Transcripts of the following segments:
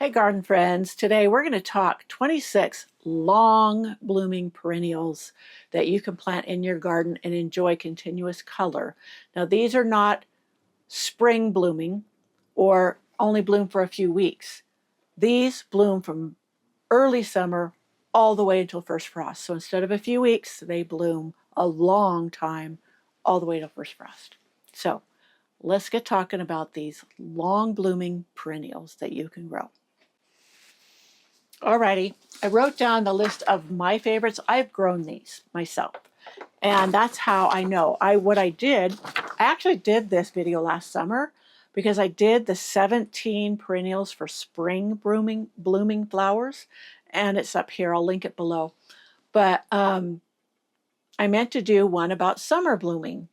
Hey garden friends, today we're going to talk 26 long blooming perennials that you can plant in your garden and enjoy continuous color. Now these are not spring blooming or only bloom for a few weeks. These bloom from early summer all the way until first frost. So instead of a few weeks, they bloom a long time all the way till first frost. So let's get talking about these long blooming perennials that you can grow. Alrighty, I wrote down the list of my favorites. I've grown these myself, and that's how I know. I actually did this video last summer because I did the 17 perennials for spring blooming flowers, and it's up here. I'll link it below. But I meant to do one about summer blooming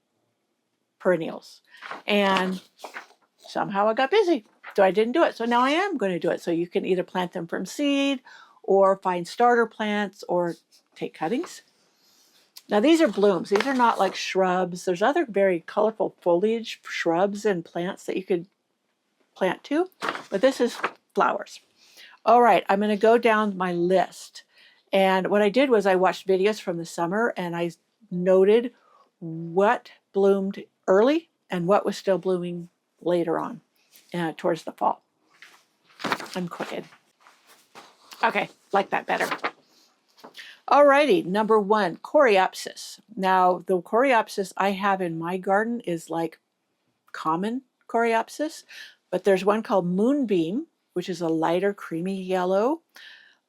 perennials, and somehow I got busy. So I didn't do it. So now I am going to do it. So you can either plant them from seed or find starter plants or take cuttings. Now these are blooms. These are not like shrubs. There's other very colorful foliage shrubs and plants that you could plant too, but this is flowers. All right, I'm going to go down my list. And what I did was I watched videos from the summer and I noted what bloomed early and what was still blooming later on. Towards the fall. I'm crooked. Okay, like that better. Alrighty, number 1, Coreopsis. Now, the Coreopsis I have in my garden is like common Coreopsis, but there's one called Moonbeam, which is a lighter creamy yellow.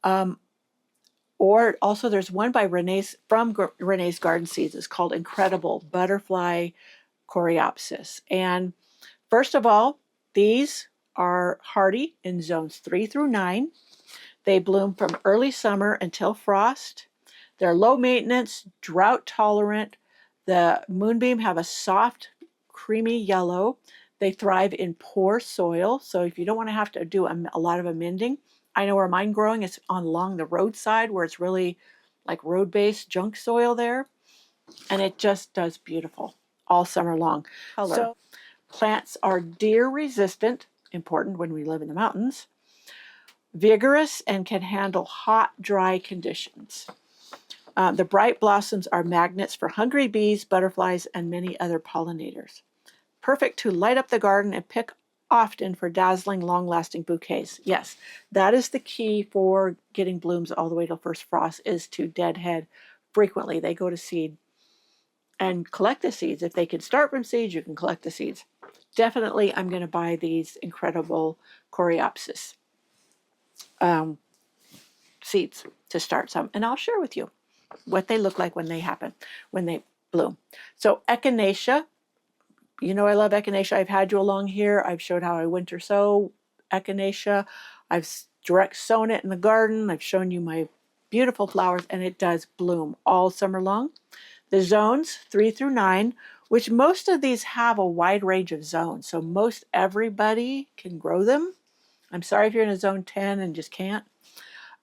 Or also there's one by Renee's Garden Seeds. It's called Incredible Butterfly Coreopsis. And first of all, these are hardy in zones 3 through 9. They bloom from early summer until frost. They're low maintenance, drought tolerant. The Moonbeam have a soft, creamy yellow. They thrive in poor soil. So if you don't want to have to do a lot of amending, I know where mine growing is along the roadside where it's really like road-based junk soil there. And it just does beautiful all summer long. So plants are deer resistant, important when we live in the mountains, vigorous, and can handle hot, dry conditions. The bright blossoms are magnets for hungry bees, butterflies, and many other pollinators. Perfect to light up the garden and pick often for dazzling, long-lasting bouquets. Yes, that is the key for getting blooms all the way till first frost, is to deadhead frequently. They go to seed and collect the seeds. If they can start from seeds, you can collect the seeds. Definitely, I'm going to buy these incredible Coreopsis seeds to start some, and I'll share with you what they look like when they bloom. So Echinacea, you know I love Echinacea. I've had you along here. I've showed how I winter sow Echinacea. I've direct sown it in the garden. I've shown you my beautiful flowers, and it does bloom all summer long. The zones 3 through 9, which most of these have a wide range of zones, so most everybody can grow them. I'm sorry if you're in a zone 10 and just can't.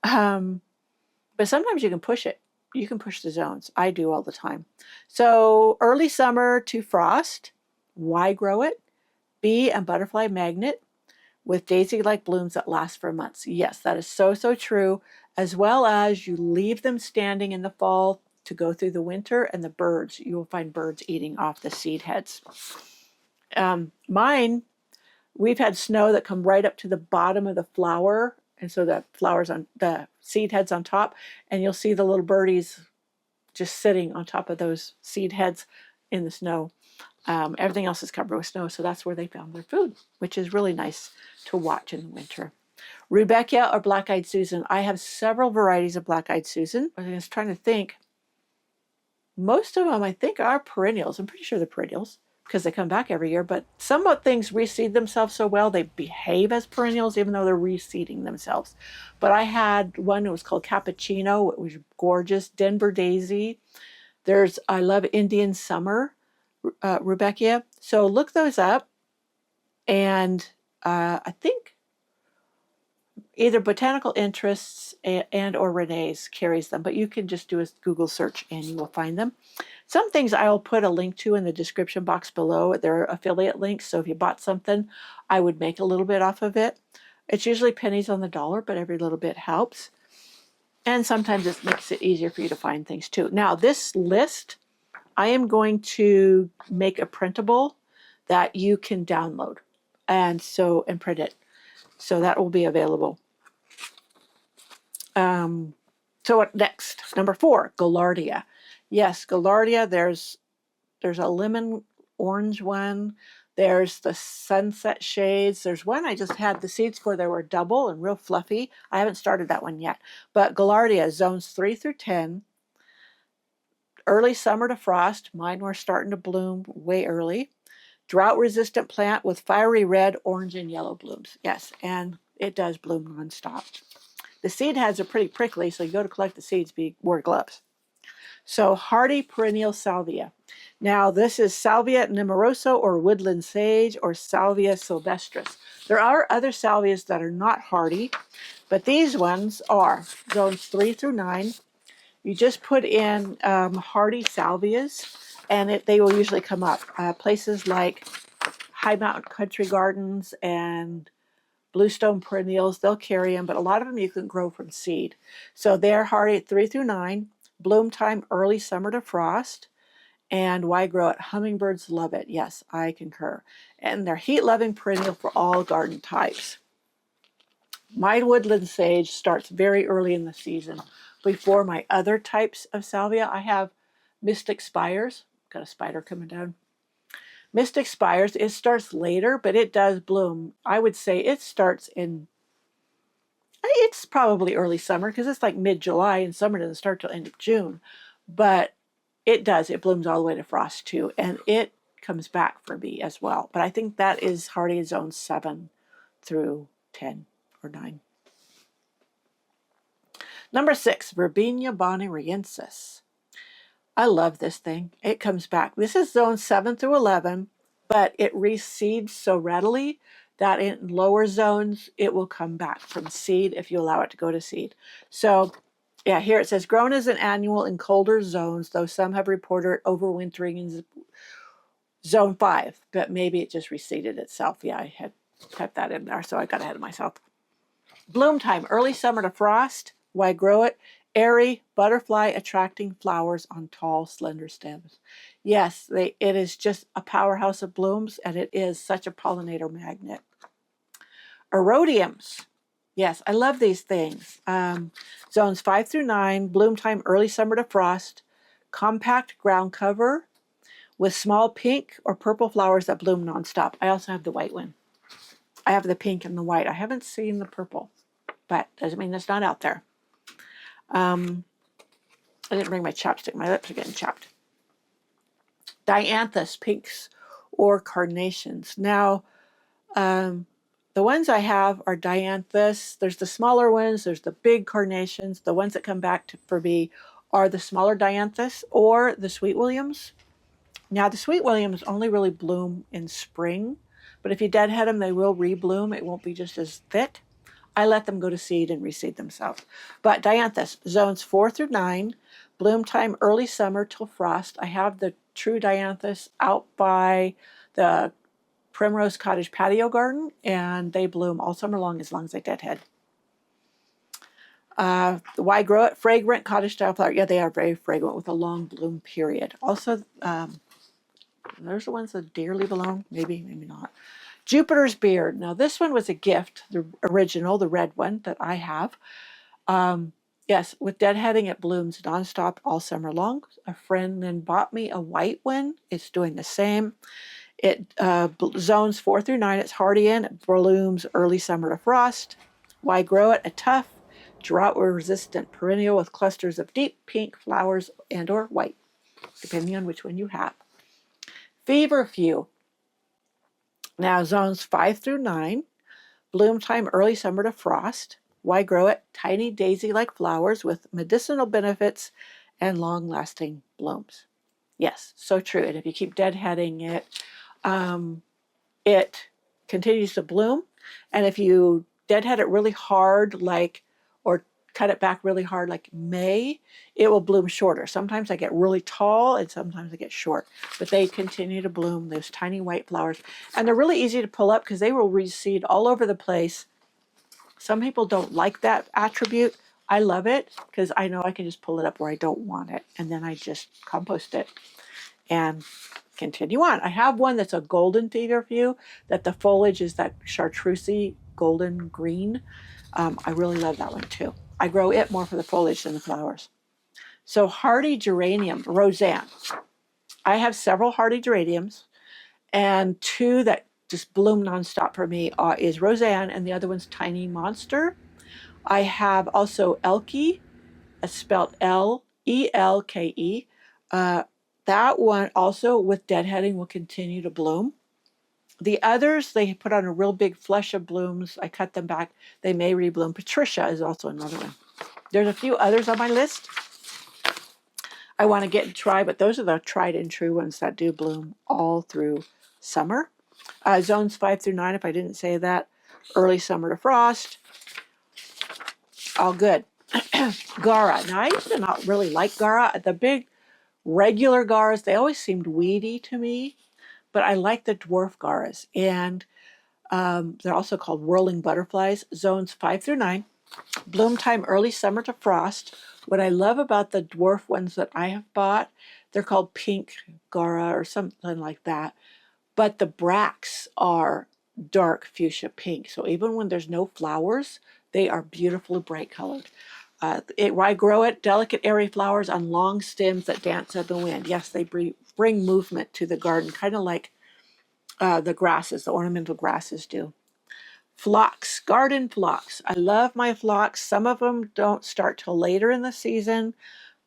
But sometimes you can push it. You can push the zones. I do all the time. So early summer to frost. Why grow it? Bee and butterfly magnet with daisy-like blooms that last for months. Yes, that is so, so true. As well as you leave them standing in the fall to go through the winter, and the birds, you will find birds eating off the seed heads. Mine, we've had snow that come right up to the bottom of the flower, and so the flowers on the seed heads on top, and you'll see the little birdies just sitting on top of those seed heads in the snow. Everything else is covered with snow, so that's where they found their food, which is really nice to watch in the winter. Rudbeckia or Blackeyed Susan. I have several varieties of Blackeyed Susan. I was trying to think. Most of them, I think, are perennials. I'm pretty sure they're perennials because they come back every year, but some of things reseed themselves so well, they behave as perennials even though they're reseeding themselves. But I had one that was called Cappuccino. It was gorgeous. Denver Daisy. I love Indian Summer, Rudbeckia. So look those up, and I think either Botanical Interests and or Renee's carries them, but you can just do a Google search and you will find them. Some things I'll put a link to in the description box below. They're affiliate links, so if you bought something, I would make a little bit off of it. It's usually pennies on the dollar, but every little bit helps. And sometimes it makes it easier for you to find things too. Now, this list, I am going to make a printable that you can download and print it. So that will be available. So what next? Number 4, Gaillardia. Yes, Gaillardia, there's a lemon orange one. There's the sunset shades. There's one I just had the seeds for. They were double and real fluffy. I haven't started that one yet. But Gaillardia, zones 3 through 10. Early summer to frost. Mine were starting to bloom way early. Drought-resistant plant with fiery red, orange, and yellow blooms. Yes, and it does bloom nonstop. The seed heads are pretty prickly, so you go to collect the seeds, wear gloves. So hardy perennial salvia. Now this is Salvia nemorosa or woodland sage or Salvia sylvestris. There are other salvias that are not hardy, but these ones are zones 3 through 9. You just put in hardy salvias and they will usually come up. Places like High Mountain Country Gardens and Bluestone Perennials, they'll carry them, but a lot of them you can grow from seed. So they're hardy at 3 through 9, bloom time early summer to frost, and why grow it? Hummingbirds love it. Yes, I concur. And they're heat-loving perennial for all garden types. My woodland sage starts very early in the season. Before my other types of salvia, I have Mystic Spires. Got a spider coming down. Mystic Spires, it starts later, but it does bloom. I would say it starts it's probably early summer because it's like mid-July and summer doesn't start till end of June. But it blooms all the way to frost too, and it comes back for me as well. But I think that is hardy zone 7 through 10 or 9. Number 6, Verbena Bonariensis. I love this thing. It comes back. This is zone 7 through 11, but it reseeds so readily that in lower zones, it will come back from seed if you allow it to go to seed. So, yeah, here it says, grown as an annual in colder zones, though some have reported overwintering in zone 5, but maybe it just reseeded itself. Yeah, I had typed that in there, so I got ahead of myself. Bloom time, early summer to frost. Why grow it? Airy, butterfly-attracting flowers on tall, slender stems. Yes, it is just a powerhouse of blooms, and it is such a pollinator magnet. Erodiums. Yes, I love these things. Zones 5 through 9, bloom time early summer to frost. Compact ground cover with small pink or purple flowers that bloom nonstop. I also have the white one. I have the pink and the white. I haven't seen the purple, but doesn't mean it's not out there. I didn't bring my chapstick. My lips are getting chapped. Dianthus Pinks or carnations. Now, the ones I have are Dianthus. There's the smaller ones. There's the big carnations. The ones that come back for me are the smaller Dianthus or the Sweet Williams. Now, the Sweet Williams only really bloom in spring, but if you deadhead them, they will rebloom. It won't be just as thick. I let them go to seed and reseed themselves. But Dianthus, zones 4 through 9, bloom time early summer till frost. I have the true Dianthus out by the Primrose Cottage patio garden, and they bloom all summer long as I deadhead. Why grow it? Fragrant cottage style flower. Yeah, they are very fragrant with a long bloom period. Also, there's the ones that deer leave alone. Maybe, maybe not. Jupiter's Beard. Now, this one was a gift, the original, the red one that I have. Yes, with deadheading, it blooms nonstop all summer long. A friend then bought me a white one. It's doing the same. It zones 4 through 9. It's hardy in. It blooms early summer to frost. Why grow it? A tough, drought-resistant perennial with clusters of deep pink flowers and or white, depending on which one you have. Feverfew. Now, zones 5 through 9, bloom time early summer to frost. Why grow it? Tiny daisy-like flowers with medicinal benefits and long-lasting blooms. Yes, so true. And if you keep deadheading it, it continues to bloom. And if you deadhead it really hard, or cut it back really hard like May, it will bloom shorter. Sometimes I get really tall and sometimes I get short, but they continue to bloom, those tiny white flowers. And they're really easy to pull up because they will reseed all over the place Some people don't like that attribute. I love it because I know I can just pull it up where I don't want it, and then I just compost it and continue on. I have one that's a golden feverfew, that the foliage is that chartreusey golden green. I really love that one too. I grow it more for the foliage than the flowers. So hardy geranium, Roseanne. I have several hardy geraniums, and two that just bloom nonstop for me is Roseanne, and the other one's Tiny Monster. I have also Elke, it's spelled L-E-L-K-E. That one also with deadheading will continue to bloom. The others, they put on a real big flush of blooms. I cut them back. They may rebloom. Patricia is also another one. There's a few others on my list I want to get and try, but those are the tried and true ones that do bloom all through summer. Zones 5 through 9, if I didn't say that. Early summer to frost. All good. Gaura. Now, I used to not really like Gaura. The big regular Gauras, they always seemed weedy to me, but I like the dwarf Gauras. And they're also called whirling butterflies. Zones 5 through 9. Bloom time early summer to frost. What I love about the dwarf ones that I have bought, they're called pink Gaura or something like that. But the bracts are dark fuchsia pink. So even when there's no flowers, they are beautifully bright colored. I grow it, delicate airy flowers on long stems that dance in the wind. Yes, they bring movement to the garden, kind of like the grasses, the ornamental grasses do. Phlox, garden phlox. I love my phlox. Some of them don't start till later in the season,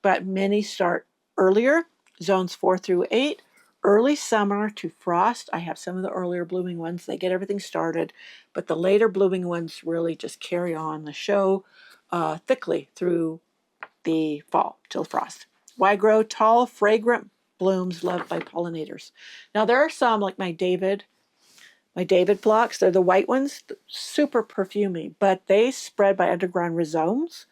but many start earlier. Zones 4 through 8. Early summer to frost. I have some of the earlier blooming ones. They get everything started, but the later blooming ones really just carry on the show thickly through the fall till frost. Why grow tall, fragrant blooms loved by pollinators? Now there are some like my David phlox. They're the white ones, super perfumey, but they spread by underground rhizomes.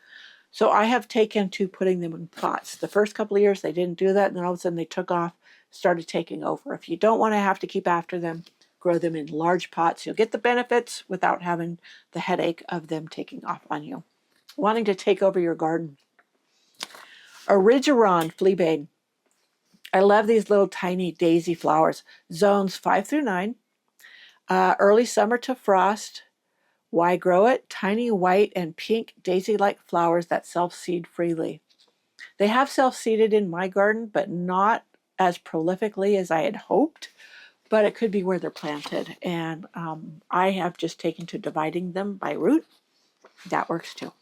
So I have taken to putting them in pots. The first couple of years they didn't do that, and then all of a sudden they took off, started taking over. If you don't want to have to keep after them, grow them in large pots. You'll get the benefits without having the headache of them taking off on you. Wanting to take over your garden. Origeron Fleabane. I love these little tiny daisy flowers. Zones 5 through 9. Early summer to frost. Why grow it? Tiny white and pink daisy-like flowers that self-seed freely. They have self-seeded in my garden, but not as prolifically as I had hoped. But it could be where they're planted. And I have just taken to dividing them by root. That works too.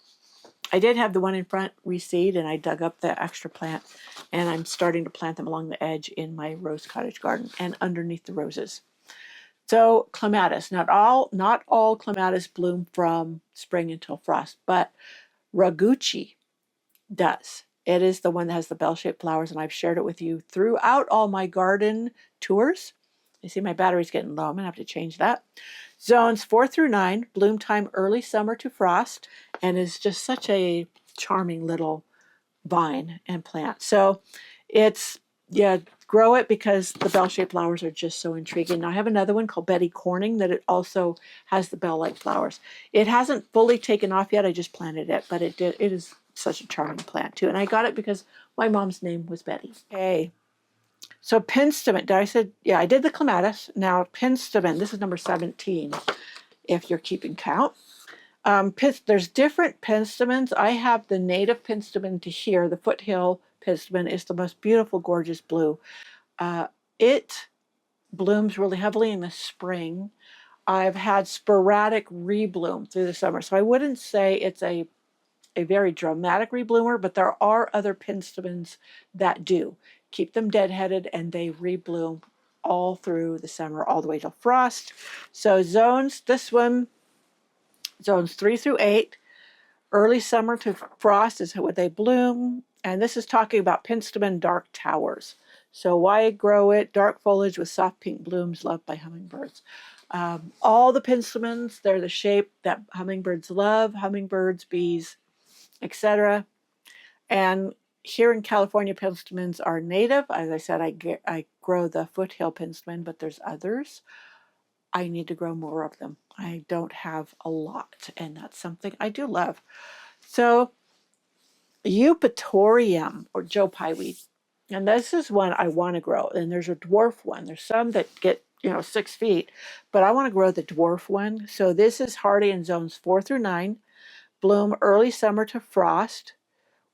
I did have the one in front reseed, and I dug up the extra plant, and I'm starting to plant them along the edge in my rose cottage garden and underneath the roses. So Clematis, not all Clematis bloom from spring until frost, but Raguchi does. It is the one that has the bell-shaped flowers, and I've shared it with you throughout all my garden tours. You see my battery's getting low. I'm going to have to change that. Zones 4 through 9, bloom time early summer to frost, and is just such a charming little vine and plant. So it's, grow it because the bell-shaped flowers are just so intriguing. Now I have another one called Betty Corning that it also has the bell-like flowers. It hasn't fully taken off yet. I just planted it, but it did. It is such a charming plant too. And I got it because my mom's name was Betty. Okay. So Penstemon, I did the Clematis. Now Penstemon, this is number 17, if you're keeping count. There's different Penstemons. I have the native Penstemon to here. The foothill Penstemon is the most beautiful, gorgeous blue. It blooms really heavily in the spring. I've had sporadic rebloom through the summer. So I wouldn't say it's a very dramatic rebloomer, but there are other Penstemons that do. Keep them deadheaded and they rebloom all through the summer, all the way till frost. So zones 3 through 8, early summer to frost is what they bloom. And this is talking about Penstemon dark towers. So why grow it? Dark foliage with soft pink blooms loved by hummingbirds. All the Penstemons, they're the shape that hummingbirds love, hummingbirds, bees, etc. And here in California, Penstemons are native. As I said, I grow the foothill Penstemon, but there's others. I need to grow more of them. I don't have a lot, and that's something I do love. So Eupatorium, or Joe Pye Weed. And this is one I want to grow. And there's a dwarf one. There's some that get, 6 feet, but I want to grow the dwarf one. So this is hardy in zones 4 through 9, bloom early summer to frost.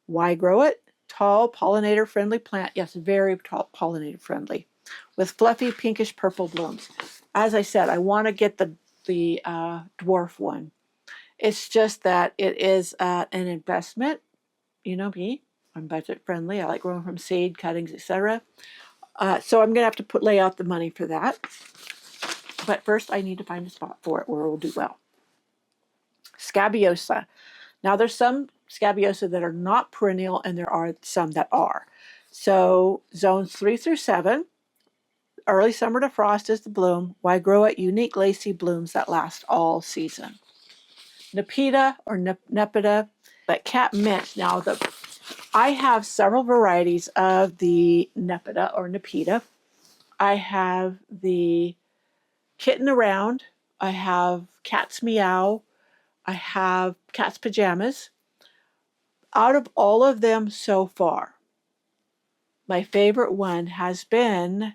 Why grow it? Tall, pollinator-friendly plant. Yes, very tall, pollinator-friendly, with fluffy pinkish purple blooms. As I said, I want to get the dwarf one. It's just that it is an investment. You know me, I'm budget friendly. I like growing from seed, cuttings, etc. So I'm going to have to lay out the money for that. But first I need to find a spot for it where it will do well. Scabiosa. Now there's some Scabiosa that are not perennial, and there are some that are. So zones 3 through 7, early summer to frost is the bloom. Why grow it? Unique lacy blooms that last all season. Nepeta or Nepeta, but Catmint. Now I have several varieties of the Nepeta or Nepeta. I have the Kitten Around. I have Cat's Meow. I have Cat's Pajamas. Out of all of them so far, my favorite one has been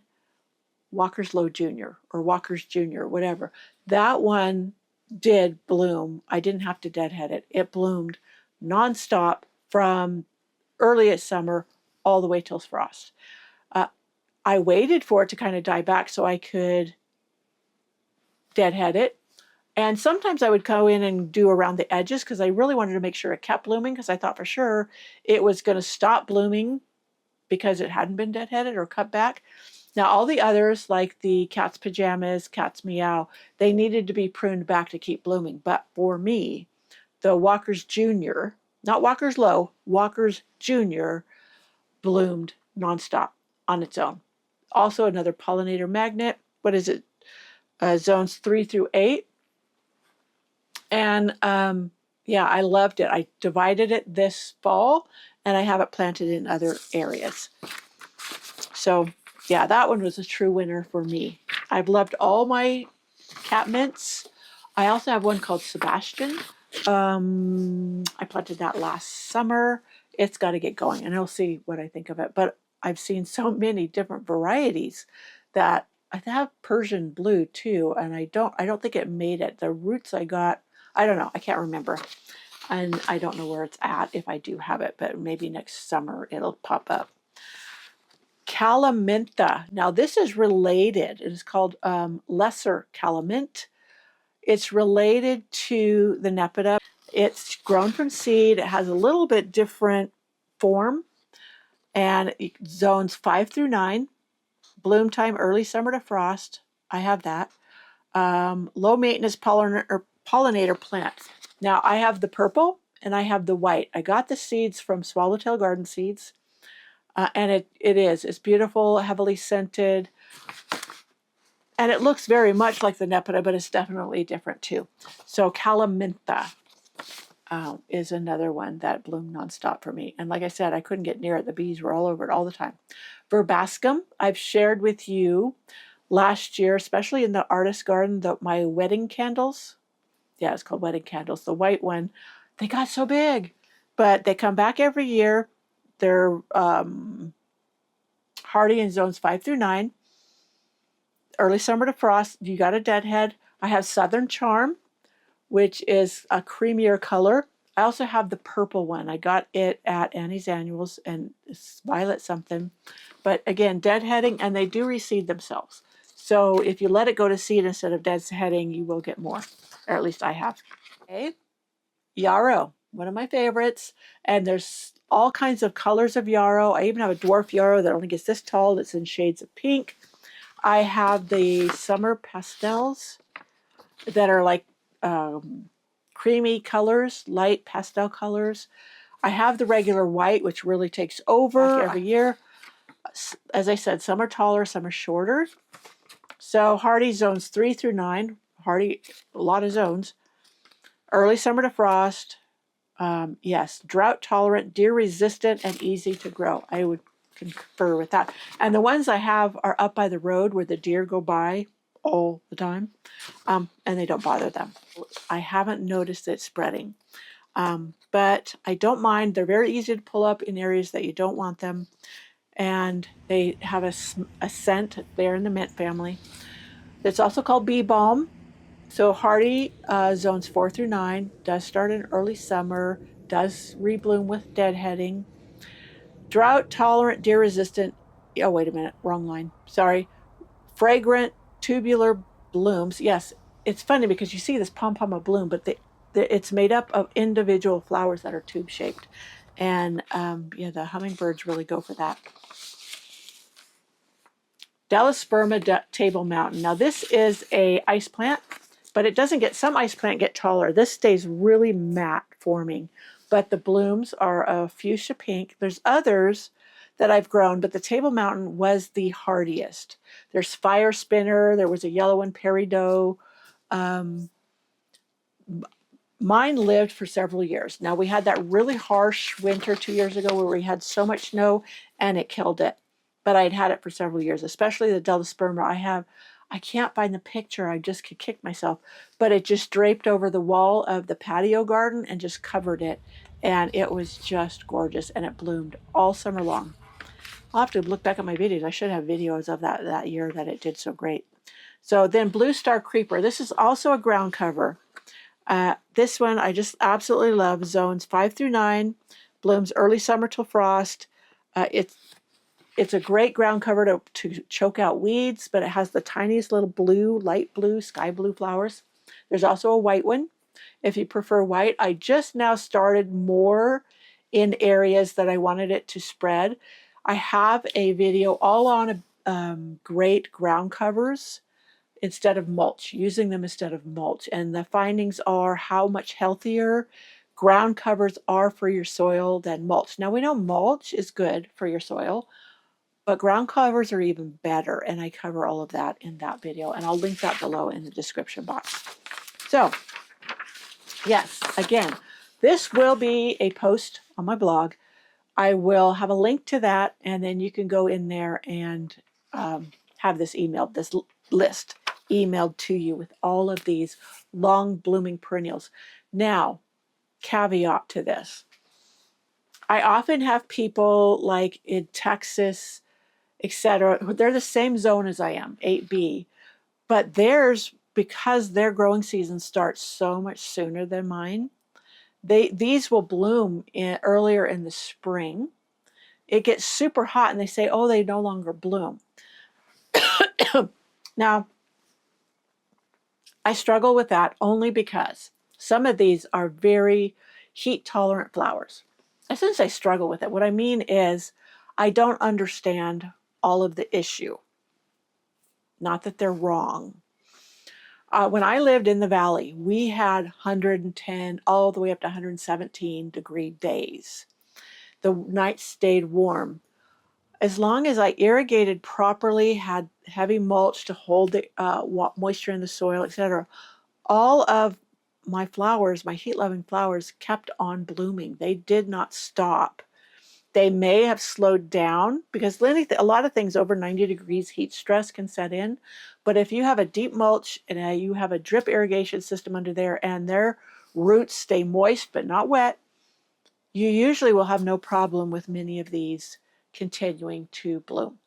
Walker's Low Jr. or Walker's Jr., whatever. That one did bloom. I didn't have to deadhead it. It bloomed nonstop from early summer all the way till frost. I waited for it to kind of die back so I could deadhead it. And sometimes I would go in and do around the edges because I really wanted to make sure it kept blooming, because I thought for sure it was going to stop blooming because it hadn't been deadheaded or cut back. Now all the others, like the Cat's Pajamas, Cat's Meow, they needed to be pruned back to keep blooming. But for me, the Walker's Jr., not Walker's Low, Walker's Jr. bloomed nonstop on its own. Also another pollinator magnet. What is it? Zones 3 through 8. And yeah, I loved it. I divided it this fall, and I have it planted in other areas. So yeah, that one was a true winner for me. I've loved all my Catmints. I also have one called Sebastian. I planted that last summer. It's got to get going, and I'll see what I think of it. But I've seen so many different varieties that I have Persian blue too, and I don't think it made it. The roots I got, I don't know, I can't remember, and I don't know where it's at if I do have it, but maybe next summer it'll pop up. Calamintha. Now this is related. It is called lesser calamint. It's related to the Nepeta. It's grown from seed. It has a little bit different form, and zones 5 through 9. Bloom time early summer to frost. I have that. Low maintenance pollinator plant. Now I have the purple and I have the white. I got the seeds from Swallowtail Garden Seeds, and it's beautiful, heavily scented, and it looks very much like the Nepeta, but it's definitely different too. So Calamintha is another one that bloomed nonstop for me. And like I said, I couldn't get near it. The bees were all over it all the time. Verbascum, I've shared with you last year, especially in the artist garden, my wedding candles. Yeah, it's called wedding candles. The white one, they got so big, but they come back every year. They're hardy in zones 5 through 9. Early summer to frost, you got a deadhead. I have Southern Charm, which is a creamier color. I also have the purple one. I got it at Annie's Annuals, and it's violet something. But again, deadheading, and they do reseed themselves. So if you let it go to seed instead of deadheading, you will get more. Or at least I have. Okay. Yarrow, one of my favorites. And there's all kinds of colors of yarrow. I even have a dwarf yarrow that only gets this tall. That's in shades of pink. I have the summer pastels that are like creamy colors, light pastel colors. I have the regular white, which really takes over every year. As I said, some are taller, some are shorter. So hardy zones 3 through 9. Hardy, a lot of zones. Early summer to frost. Yes, drought tolerant, deer resistant, and easy to grow. I would concur with that. And the ones I have are up by the road where the deer go by all the time, and they don't bother them. I haven't noticed it spreading, but I don't mind. They're very easy to pull up in areas that you don't want them, and they have a scent. They're in the mint family. It's also called bee balm. So hardy zones 4 through 9, does start in early summer, does rebloom with deadheading. Drought tolerant, deer resistant. Oh, wait a minute, wrong line. Sorry. Fragrant tubular blooms. Yes, it's funny because you see this pom-pom of bloom, but it's made up of individual flowers that are tube shaped. And yeah, the hummingbirds really go for that. Delosperma table mountain. Now this is a ice plant, but it doesn't get, some ice plant get taller. This stays really matte forming, but the blooms are a fuchsia pink. There's others that I've grown, but the table mountain was the hardiest. There's fire spinner. There was a yellow one, peridot. Mine lived for several years. Now we had that really harsh winter 2 years ago where we had so much snow and it killed it. But I'd had it for several years, especially the Delosperma. I can't find the picture. I just could kick myself. But it just draped over the wall of the patio garden and just covered it. And it was just gorgeous. And it bloomed all summer long. I'll have to look back at my videos. I should have videos of that year that it did so great. So then Blue Star Creeper. This is also a ground cover. This one I just absolutely love. Zones 5 through 9. Blooms early summer till frost. It's a great ground cover to choke out weeds, but it has the tiniest little blue, light blue, sky blue flowers. There's also a white one if you prefer white. I just now started more in areas that I wanted it to spread. I have a video all on great ground covers instead of mulch, using them instead of mulch. And the findings are how much healthier ground covers are for your soil than mulch. Now we know mulch is good for your soil, but ground covers are even better, and I cover all of that in that video, and I'll link that below in the description box. So, yes, again, this will be a post on my blog. I will have a link to that, and then you can go in there and have this list emailed to you with all of these long blooming perennials. Now, caveat to this. I often have people like in Texas, etc. They're the same zone as I am, 8B, but theirs, because their growing season starts so much sooner than mine, these will bloom earlier in the spring. It gets super hot and they say, oh, they no longer bloom. Now, I struggle with that only because some of these are very heat tolerant flowers. As soon as I struggle with it, what I mean is I don't understand all of the issue. Not that they're wrong. When I lived in the valley, we had 110 all the way up to 117 degree days. The nights stayed warm. As long as I irrigated properly, had heavy mulch to hold the moisture in the soil, etc., all of my flowers, my heat-loving flowers, kept on blooming. They did not stop. They may have slowed down because a lot of things over 90 degrees heat stress can set in. But if you have a deep mulch and you have a drip irrigation system under there and their roots stay moist but not wet, you usually will have no problem with many of these continuing to bloom.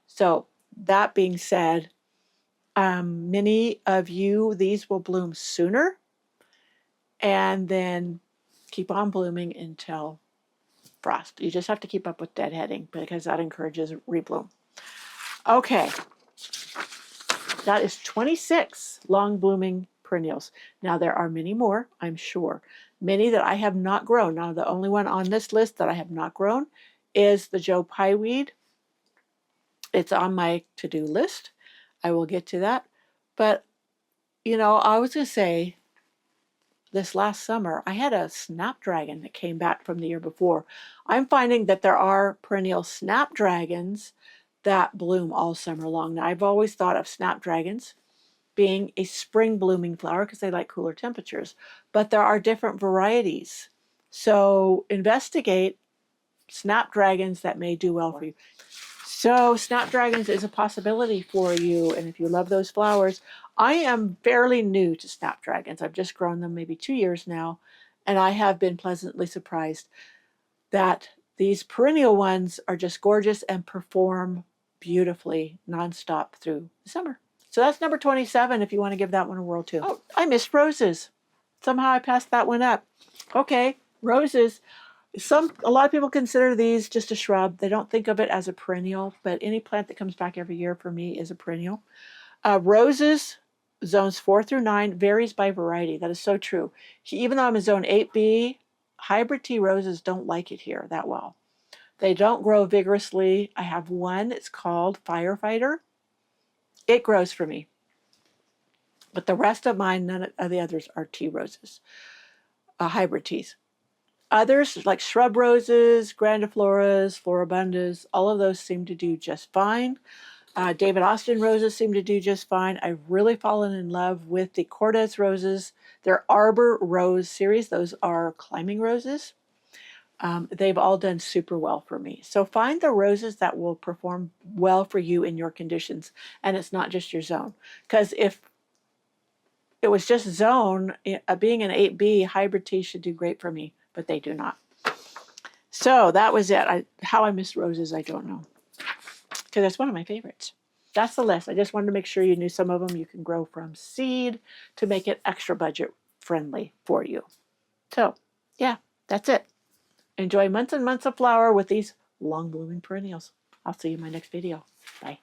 So that being said, many of you, these will bloom sooner and then keep on blooming until frost. You just have to keep up with deadheading because that encourages rebloom. Okay, that is 26 long blooming perennials. Now there are many more, I'm sure. Many that I have not grown. Now the only one on this list that I have not grown is the Joe Pye Weed. It's on my to-do list. I will get to that. But, you know, I was going to say, this last summer, I had a snapdragon that came back from the year before. I'm finding that there are perennial snapdragons that bloom all summer long. Now, I've always thought of snapdragons being a spring blooming flower because they like cooler temperatures, but there are different varieties. So investigate snapdragons that may do well for you. So snapdragons is a possibility for you. And if you love those flowers, I am fairly new to snapdragons. I've just grown them maybe 2 years now. And I have been pleasantly surprised that these perennial ones are just gorgeous and perform beautifully nonstop through the summer. So that's number 27 if you want to give that one a whirl too. Oh, I missed roses. Somehow I passed that one up. Okay, roses. A lot of people consider these just a shrub. They don't think of it as a perennial, but any plant that comes back every year for me is a perennial. Roses, zones 4 through 9, varies by variety. That is so true. Even though I'm in zone 8B, hybrid tea roses don't like it here that well. They don't grow vigorously. I have one, it's called Firefighter. It grows for me. But the rest of mine, none of the others are tea roses, hybrid teas. Others, like shrub roses, grandifloras, floribundas, all of those seem to do just fine. David Austin roses seem to do just fine. I've really fallen in love with the Cortez roses. They're Arbor Rose series. Those are climbing roses. They've all done super well for me. So find the roses that will perform well for you in your conditions, and it's not just your zone. Because if it was just zone, being an 8B, hybrid tea should do great for me, but they do not. So that was it. How I missed roses, I don't know. Because that's one of my favorites. That's the list. I just wanted to make sure you knew some of them you can grow from seed to make it extra budget friendly for you. So, yeah, that's it. Enjoy months and months of flower with these long blooming perennials. I'll see you in my next video. Bye.